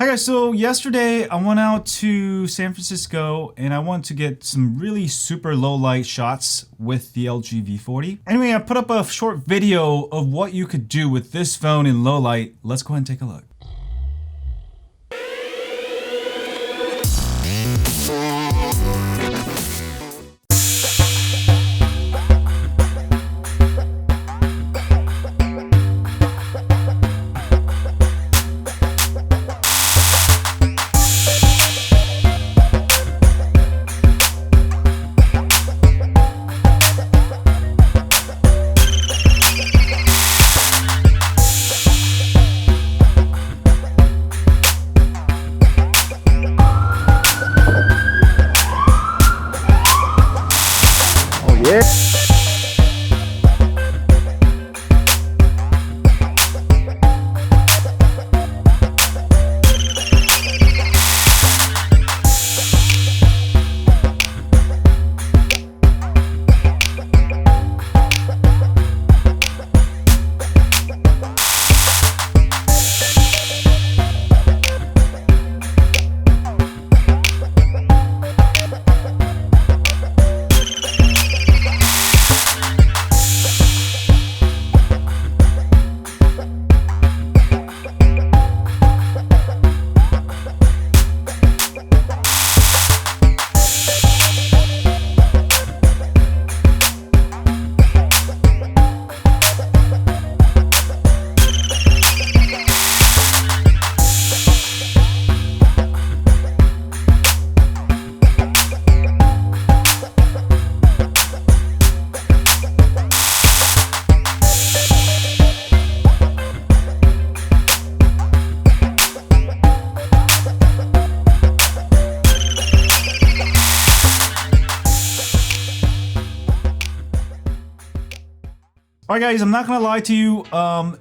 Hi guys, so yesterday I went out to San Francisco and I wanted to get some really super low light shots with the LG V40. Anyway, I put up a short video of what you could do with this phone in low light. Let's go ahead and take a look. Alright guys, I'm not gonna lie to you,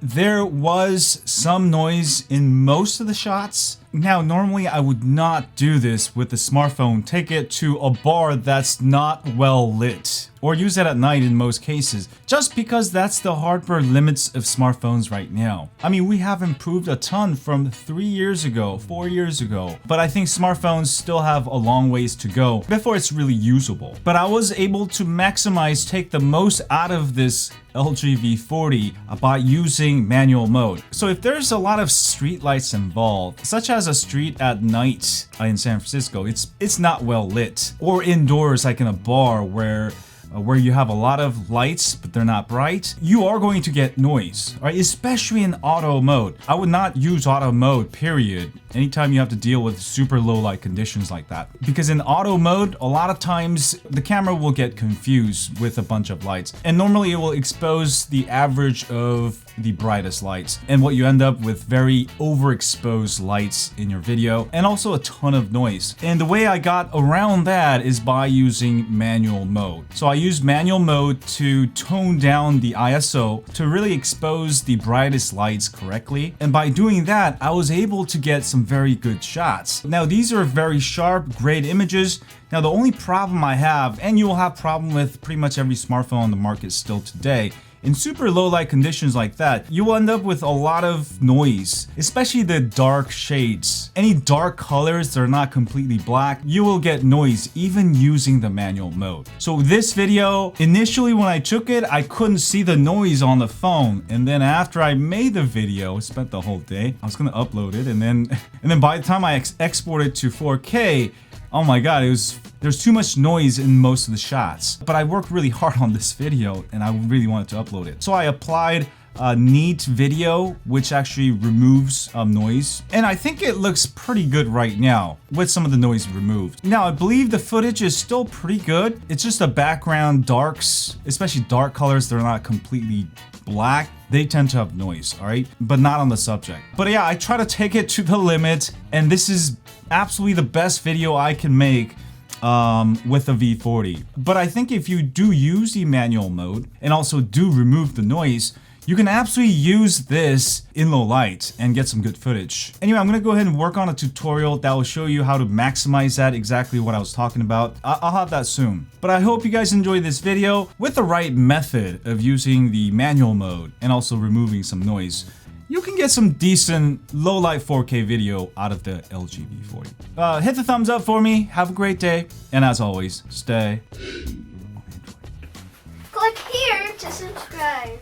there was some noise in most of the shots. Now, normally I would not do this with the smartphone, take it to a bar that's not well lit, or use it at night in most cases, just because that's the hardware limits of smartphones right now. I mean, we have improved a ton from 3 years ago, 4 years ago, but I think smartphones still have a long ways to go before it's really usable. But I was able to maximize, take the most out of this LG V40 by using manual mode. So if there's a lot of street lights involved, such as a street at night in San Francisco, it's not well lit, or indoors like in a bar where you have a lot of lights but they're not bright, you are going to get noise, right? Especially in auto mode. I would not use auto mode, period, anytime you have to deal with super low light conditions like that. Because in auto mode, a lot of times the camera will get confused with a bunch of lights, and normally it will expose the average of the brightest lights, and what you end up with very overexposed lights in your video, and also a ton of noise. And the way I got around that is by using manual mode. So I use manual mode to tone down the ISO to really expose the brightest lights correctly, and by doing that I was able to get some very good shots. Now these are very sharp, great images. Now the only problem I have, and you will have problem with pretty much every smartphone on the market still today, in super low light conditions like that, you will end up with a lot of noise, especially the dark shades. Any dark colors that are not completely black, you will get noise even using the manual mode. So this video, initially when I took it, I couldn't see the noise on the phone, and then after I made the video, spent the whole day, I was gonna upload it, and then by the time I exported to 4K, oh my god, there's too much noise in most of the shots. But I worked really hard on this video and I really wanted to upload it. So I applied Neat Video, which actually removes noise. And I think it looks pretty good right now with some of the noise removed. Now, I believe the footage is still pretty good. It's just the background darks, especially dark colors that are not completely black, they tend to have noise, all right? But not on the subject. But yeah, I try to take it to the limit, and this is absolutely the best video I can make with a V40. But I think if you do use the manual mode and also do remove the noise, you can absolutely use this in low light and get some good footage. Anyway, I'm gonna go ahead and work on a tutorial that will show you how to maximize that, exactly what I was talking about. I'll have that soon. But I hope you guys enjoyed this video with the right method of using the manual mode and also removing some noise. you can get some decent low-light 4K video out of the LG V40. Hit the thumbs up for me, have a great day, and as always, stay. Click here to subscribe.